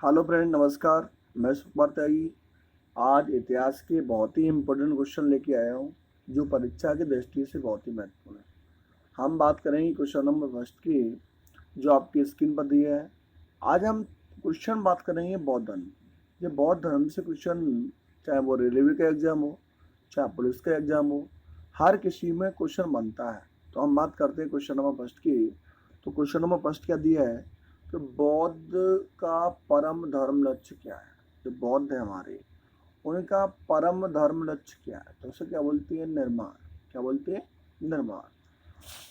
Hello friend, नमस्कार। मैं सुकुमार त्यागी। आज इतिहास के बहुत ही इम्पोर्टेंट क्वेश्चन लेके आया हूँ, जो परीक्षा की दृष्टि से बहुत ही महत्वपूर्ण है। हम बात करेंगे क्वेश्चन नंबर फर्स्ट की, जो आपकी स्क्रीन पर दिया है। आज हम क्वेश्चन बात करेंगे बौद्ध धर्म। ये बौद्ध धर्म से क्वेश्चन, चाहे वो रेलवे का एग्जाम हो, चाहे पुलिस का एग्जाम हो, हर किसी में क्वेश्चन बनता है। तो हम बात करते हैं क्वेश्चन नंबर फर्स्ट की। तो क्वेश्चन नंबर फर्स्ट क्या दिया है कि बौद्ध का परम धर्म लक्ष्य क्या है। जो बौद्ध है हमारे, उनका परम धर्म लक्ष्य क्या है? तो उसे क्या बोलते हैं? निर्माण। क्या बोलते हैं? निर्माण।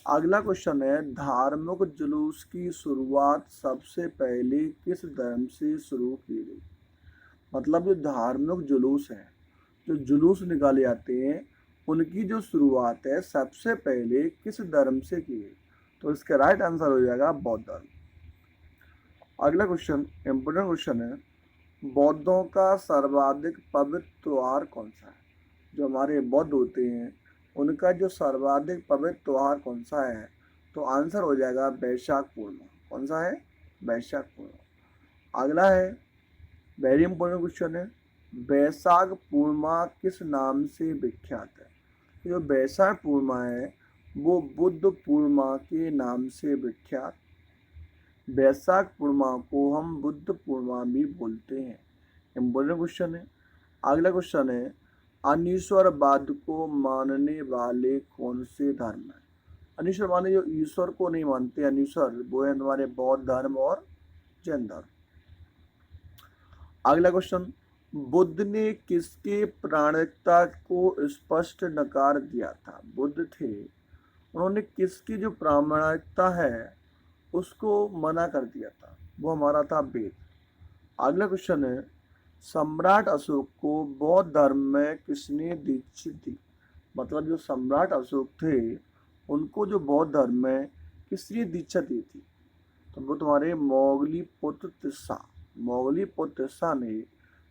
अगला क्वेश्चन है, धार्मिक जुलूस की शुरुआत सबसे पहले किस धर्म से शुरू की गई? मतलब जो धार्मिक जुलूस है, जो जुलूस निकाले जाते हैं, उनकी जो शुरुआत है सबसे पहले किस धर्म से की गई? तो इसका राइट आंसर हो जाएगा बौद्ध धर्म। अगला क्वेश्चन इम्पोर्टेंट क्वेश्चन है, बौद्धों का सर्वाधिक पवित्र त्योहार कौन सा है? जो हमारे बौद्ध होते हैं, उनका जो सर्वाधिक पवित्र त्योहार कौन सा है? तो आंसर हो जाएगा वैशाख पूर्णिमा। कौन सा है? वैशाख पूर्णिमा। अगला है, वेरी इंपॉर्टेंट क्वेश्चन है, वैशाख पूर्णिमा किस नाम से विख्यात है? जो वैशाख पूर्णिमा है, वो बुद्ध पूर्णिमा के नाम से विख्यात। वैशाख पूर्णिमा को हम बुद्ध पूर्णिमा भी बोलते हैं। इम्पोर्टेंट क्वेश्चन है। अगला क्वेश्चन है, अनीश्वरवाद को मानने वाले कौन से धर्म है? अनीश्वर माने जो ईश्वर को नहीं मानते, अनीश्वर वो है हमारे बौद्ध धर्म और जैन धर्म। अगला क्वेश्चन, बुद्ध ने किसके प्रामाणिकता को स्पष्ट नकार दिया था? बुद्ध थे, उन्होंने किसकी जो प्रामाणिकता है उसको मना कर दिया था? वो हमारा था वेद। अगला क्वेश्चन है, सम्राट अशोक को बौद्ध धर्म में किसने दीक्षित दी? मतलब जो सम्राट अशोक थे, उनको जो बौद्ध धर्म में किसने दीक्षा दी थी? तो वो तुम्हारे मोगली पुत्र तिस्सा, मोगली पुत्र तिस्सा ने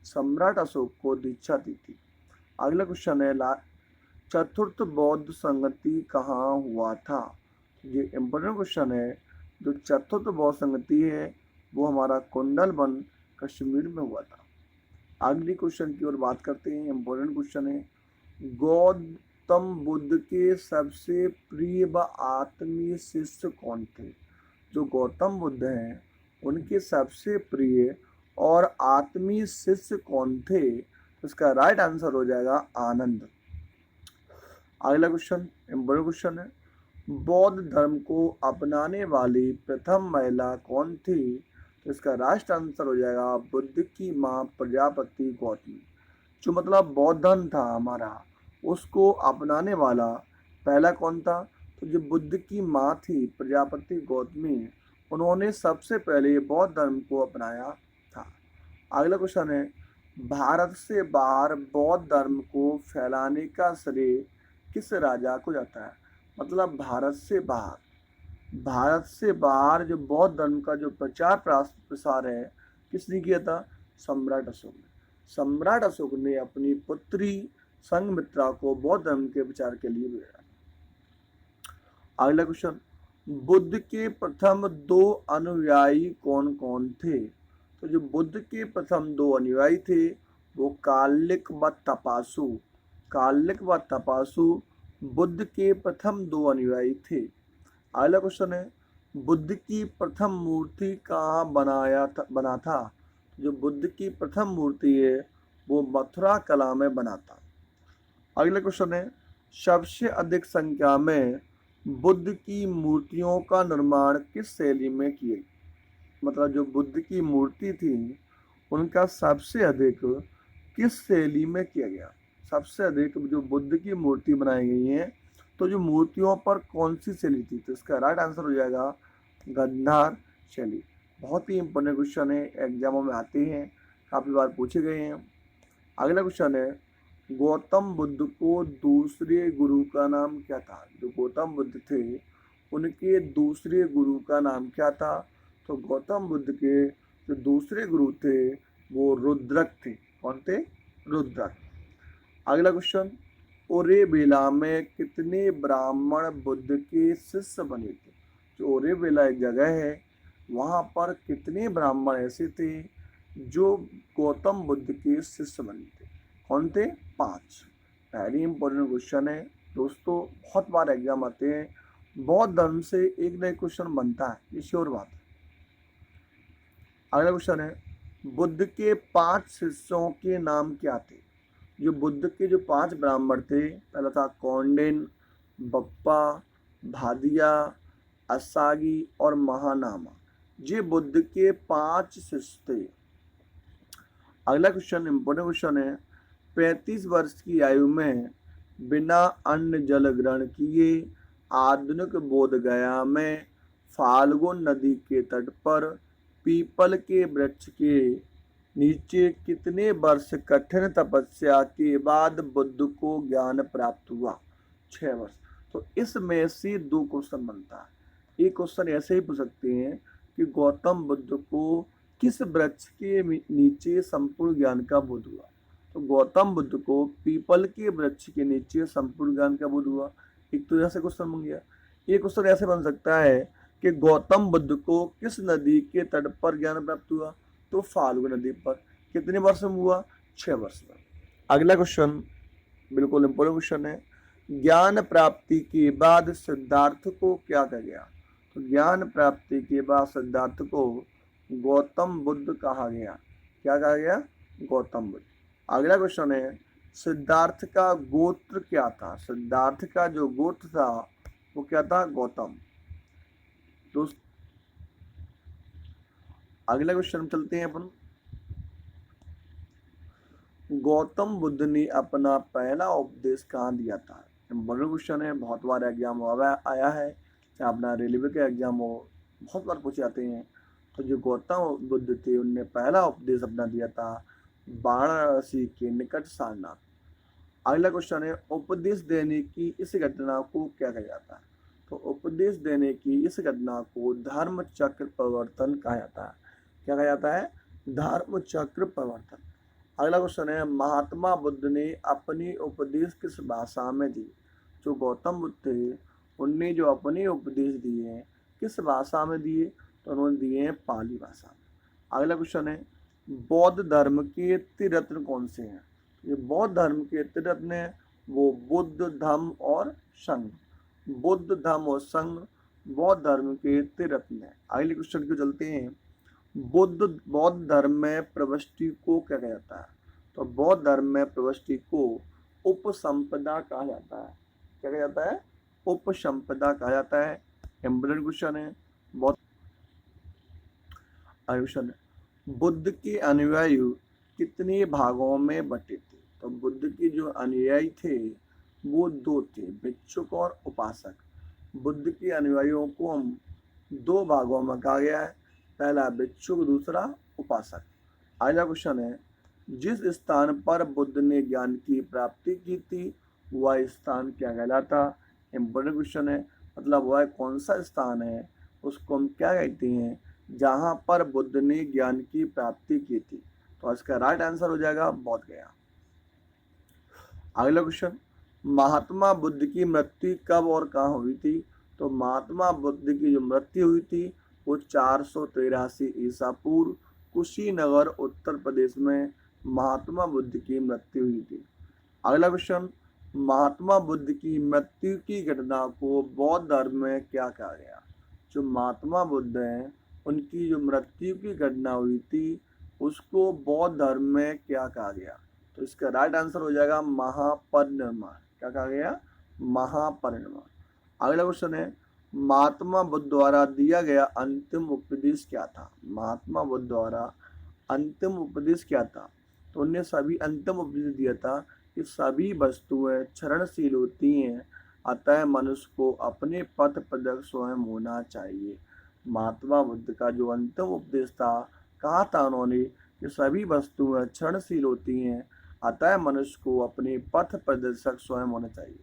सम्राट अशोक को दीक्षा दी थी। अगला क्वेश्चन है, चतुर्थ बौद्ध संगति कहाँ हुआ था? ये इम्पोर्टेंट क्वेश्चन है। जो चतुर्थ बौद्ध संगति है, वो हमारा कुंडल वन कश्मीर में हुआ था। अगली क्वेश्चन की ओर बात करते हैं। इम्पोर्टेंट क्वेश्चन है, गौतम बुद्ध के सबसे प्रिय व आत्मीय शिष्य कौन थे? जो गौतम बुद्ध हैं, उनके सबसे प्रिय और आत्मीय शिष्य कौन थे? तो इसका राइट आंसर हो जाएगा आनंद। अगला क्वेश्चन इम्पोर्टेंट क्वेश्चन है, बौद्ध धर्म को अपनाने वाली प्रथम महिला कौन थी? तो इसका राइट आंसर हो जाएगा बुद्ध की माँ प्रजापति गौतमी। जो मतलब बौद्ध धर्म था हमारा, उसको अपनाने वाला पहला कौन था? तो जो बुद्ध की माँ थी प्रजापति गौतमी, उन्होंने सबसे पहले बौद्ध धर्म को अपनाया था। अगला क्वेश्चन है, भारत से बाहर बौद्ध धर्म को फैलाने का श्रेय किस राजा को जाता है? मतलब भारत से बाहर जो बौद्ध धर्म का जो प्रचार प्रसार है, किसने किया था? सम्राट अशोक ने। सम्राट अशोक ने अपनी पुत्री संघमित्रा को बौद्ध धर्म के प्रचार के लिए भेजा। अगला क्वेश्चन, बुद्ध के प्रथम दो अनुयायी कौन कौन थे? तो जो बुद्ध के प्रथम दो अनुयायी थे, वो कालिक व तपासु। कालिक व तपासु बुद्ध के प्रथम दो अनुयायी थे। अगला क्वेश्चन है, बुद्ध की प्रथम मूर्ति कहाँ बना था? जो बुद्ध की प्रथम मूर्ति है, वो मथुरा कला में बना था। अगला क्वेश्चन है, सबसे अधिक संख्या में बुद्ध की मूर्तियों का निर्माण किस शैली में किया? मतलब जो बुद्ध की मूर्ति थी, उनका सबसे अधिक किस शैली में किया गया? सबसे अधिक जो बुद्ध की मूर्ति बनाई गई है, तो जो मूर्तियों पर कौन सी शैली थी? तो इसका राइट आंसर हो जाएगा गांधार शैली। बहुत ही इंपॉर्टेंट क्वेश्चन है, एग्जामों में आते हैं, काफ़ी बार पूछे गए हैं। अगला क्वेश्चन है, गौतम बुद्ध को दूसरे गुरु का नाम क्या था? जो गौतम बुद्ध थे, उनके दूसरे गुरु का नाम क्या था? तो गौतम बुद्ध के जो दूसरे गुरु थे, वो रुद्रक थे। कौन थे? रुद्रक। अगला क्वेश्चन, ओरेबेला में कितने ब्राह्मण बुद्ध के शिष्य बने थे? जो ओरेबेला एक जगह है, वहाँ पर कितने ब्राह्मण ऐसे थे जो गौतम बुद्ध के शिष्य बने थे। कौन थे? 5। वेरी इंपॉर्टेंट क्वेश्चन है दोस्तों, बहुत बार एग्जाम आते हैं। बौद्ध धर्म से एक नए क्वेश्चन बनता है, ये श्योर बात है। अगला क्वेश्चन है, बुद्ध के 5 शिष्यों के नाम क्या थे? जो बुद्ध के जो 5 ब्राह्मण थे, पहला था कौंडिन्य, बप्पा, भादिया, असागी और महानामा। ये बुद्ध के 5 शिष्य थे। अगला क्वेश्चन इंपॉर्टेंट क्वेश्चन है, 35 वर्ष की आयु में बिना अन्न जल ग्रहण किए आधुनिक बोध गया में फाल्गुन नदी के तट पर पीपल के वृक्ष के नीचे कितने वर्ष कठिन तपस्या के बाद बुद्ध को ज्ञान प्राप्त हुआ? 6 वर्ष। तो इसमें से 2 क्वेश्चन बनता है। एक क्वेश्चन ऐसे ही पूछ सकते हैं कि गौतम बुद्ध को किस वृक्ष के नीचे संपूर्ण ज्ञान का बोध हुआ? तो गौतम बुद्ध को पीपल के वृक्ष के नीचे संपूर्ण ज्ञान का बोध हुआ। एक तो ऐसे क्वेश्चन बन गया। एक क्वेश्चन ऐसे बन सकता है कि गौतम बुद्ध को किस नदी के तट पर ज्ञान प्राप्त हुआ? तो फाल्गु नदी पर। कितने वर्ष में हुआ? 6 वर्ष में। अगला क्वेश्चन बिल्कुल इंपॉर्टेंट क्वेश्चन है, ज्ञान प्राप्ति के बाद सिद्धार्थ को क्या कहा गया? तो ज्ञान प्राप्ति के बाद सिद्धार्थ को गौतम बुद्ध कहा गया। क्या कहा गया? गौतम बुद्ध। अगला क्वेश्चन है, सिद्धार्थ का गोत्र क्या था? सिद्धार्थ का जो गोत्र था वो क्या था? गौतम। दोस्त अगला क्वेश्चन चलते हैं अपन। गौतम बुद्ध ने अपना पहला उपदेश कहाँ दिया था? बड़ा क्वेश्चन है, बहुत बार एग्जाम आया है, चाहे अपना रेलवे के एग्जाम हो, बहुत बार पूछे जाते हैं। तो जो गौतम बुद्ध थे उनने पहला उपदेश अपना दिया था वाराणसी के निकट सारनाथ। अगला क्वेश्चन है, उपदेश देने की इस घटना को क्या कहा जाता है? तो उपदेश देने की इस घटना को धर्म चक्र परिवर्तन कहा जाता है। क्या कहा जाता है? धर्म चक्र परिवर्तन। अगला क्वेश्चन है, महात्मा बुद्ध ने अपनी उपदेश किस भाषा में दी? जो गौतम बुद्ध थे उनने जो अपने उपदेश दिए हैं किस भाषा में दिए? तो उन्होंने दिए हैं पाली भाषा में। अगला क्वेश्चन है, बौद्ध धर्म के त्रिरत्न कौन से हैं? ये बौद्ध धर्म के त्रिरत्न हैं वो बुद्ध, धम्म और संघ। बुद्ध, धम्म और संघ बौद्ध धर्म के त्रिरत्न हैं। अगले क्वेश्चन को चलते हैं, बौद्ध धर्म में प्रविष्टि को क्या कहा जाता है? तो बौद्ध धर्म में प्रविष्टि को उपसंपदा कहा जाता है। क्या कहा जाता है? उपसंपदा कहा जाता है। इम्पोर्टेंट क्वेश्चन है, बहुत क्वेश्चन है, बुद्ध के अनुयायी कितने भागों में बटे थे? तो बुद्ध के जो अनुयायी थे वो 2 थे, भिक्षुक और उपासक। बुद्ध के अनुयायियों को हम 2 भागों में कहा गया है, पहला भिक्षुक, दूसरा उपासक। अगला क्वेश्चन है, जिस स्थान पर बुद्ध ने ज्ञान की प्राप्ति की थी वह स्थान क्या कहलाता? इम्पोर्टेंट क्वेश्चन है, मतलब वह कौन सा स्थान है उसको हम क्या कहते हैं जहाँ पर बुद्ध ने ज्ञान की प्राप्ति की थी? तो इसका राइट आंसर हो जाएगा बोध गया। अगला क्वेश्चन, महात्मा बुद्ध की मृत्यु कब और कहाँ हुई थी? तो महात्मा बुद्ध की जो मृत्यु हुई थी वो 483 ईसा पूर्व कुशीनगर उत्तर प्रदेश में महात्मा बुद्ध की मृत्यु हुई थी। अगला क्वेश्चन, महात्मा बुद्ध की मृत्यु की घटना को बौद्ध धर्म में क्या कहा गया? जो महात्मा बुद्ध हैं उनकी जो मृत्यु की घटना हुई थी उसको बौद्ध धर्म में क्या कहा गया? तो इसका राइट आंसर हो जाएगा महापरिनिर्वाण। क्या कहा गया? महापरिनिर्वाण। अगला क्वेश्चन है, महात्मा बुद्ध द्वारा दिया गया अंतिम उपदेश क्या था? महात्मा बुद्ध द्वारा अंतिम उपदेश क्या था? तो उन्हें सभी अंतिम उपदेश दिया था कि सभी वस्तुएं क्षरणशील होती हैं, अतः मनुष्य को अपने पथ प्रदर्शक स्वयं होना चाहिए। महात्मा बुद्ध का जो अंतिम उपदेश था, कहा था उन्होंने कि सभी वस्तुएं क्षरणशील होती हैं, अतः मनुष्य को अपने पथ प्रदर्शक स्वयं होना चाहिए।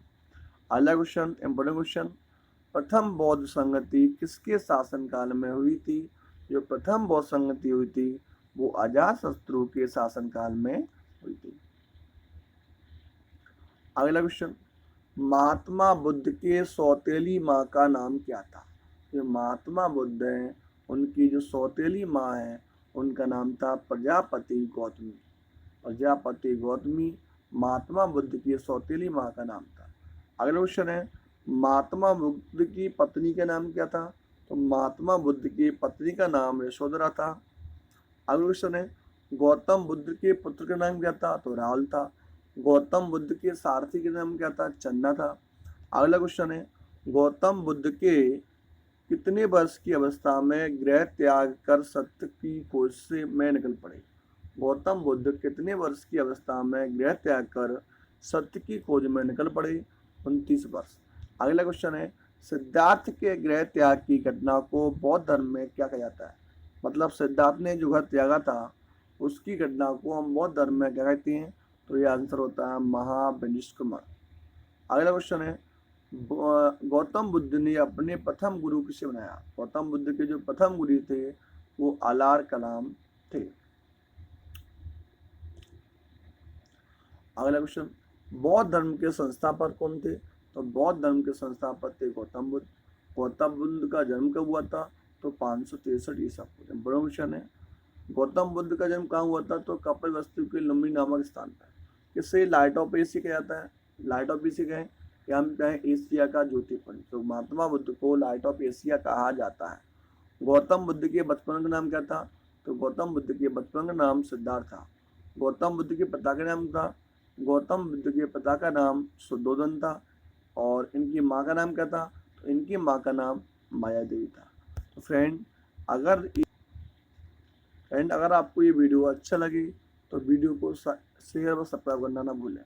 अगला क्वेश्चन इंपॉर्टेंट क्वेश्चन, प्रथम बौद्ध संगति किसके शासनकाल में हुई थी? जो प्रथम बौद्ध संगति हुई थी वो अजातशत्रु के शासनकाल में हुई थी। अगला क्वेश्चन, महात्मा बुद्ध के सौतेली माँ का नाम क्या था? जो महात्मा बुद्ध हैं उनकी जो सौतेली माँ है उनका नाम था प्रजापति गौतमी। प्रजापति गौतमी महात्मा बुद्ध की सौतेली माँ का नाम था। अगला क्वेश्चन है, महात्मा बुद्ध की पत्नी का नाम क्या था? तो महात्मा बुद्ध की पत्नी का नाम यशोधरा था। अगला क्वेश्चन है, गौतम बुद्ध के पुत्र का नाम क्या था? तो राहुल था। गौतम बुद्ध के सारथी का नाम क्या था? चन्ना था। अगला क्वेश्चन है, गौतम बुद्ध के कितने वर्ष की अवस्था में गृह त्याग कर सत्य की खोज से में निकल पड़े? गौतम बुद्ध कितने वर्ष की अवस्था में गृह त्याग कर सत्य की खोज में निकल पड़े? 29 वर्ष। अगला क्वेश्चन है, सिद्धार्थ के गृह त्याग की घटना को बौद्ध धर्म में क्या कहा जाता है? मतलब सिद्धार्थ ने जो घर त्यागा था उसकी घटना को हम बौद्ध धर्म में क्या कहते हैं? तो ये आंसर होता है महाविनिष्क्रमण। अगला क्वेश्चन है, गौतम बुद्ध ने अपने प्रथम गुरु किसे बनाया? गौतम बुद्ध के जो प्रथम गुरु थे वो अलार कलाम थे। अगला क्वेश्चन, बौद्ध धर्म के संस्थापक कौन थे? तो बौद्ध धर्म के संस्थापक थे गौतम बुद्ध। गौतम बुद्ध का जन्म कब हुआ था? तो 563 ईसा पूर्व। बड़ा क्वेश्चन है, गौतम बुद्ध का जन्म कहाँ हुआ था? तो कपिलवस्तु के लुम्बिनी नामक स्थान पर। किसे लाइट ऑफ एशिया कहा जाता है? लाइट ऑफ एशिया कहें या हम कहें एशिया का ज्योतिपुंज। तो महात्मा बुद्ध को लाइट ऑफ एशिया कहा जाता है। गौतम बुद्ध के बचपन का नाम क्या था? तो गौतम बुद्ध के बचपन का नाम सिद्धार्थ था। गौतम बुद्ध के पिता का नाम था? गौतम बुद्ध के पिता का नाम शुद्धोधन था। और इनकी माँ का नाम क्या था? तो इनकी माँ का नाम माया देवी था। तो फ्रेंड अगर आपको ये वीडियो अच्छा लगे तो वीडियो को शेयर और सब्सक्राइब करना ना भूलें।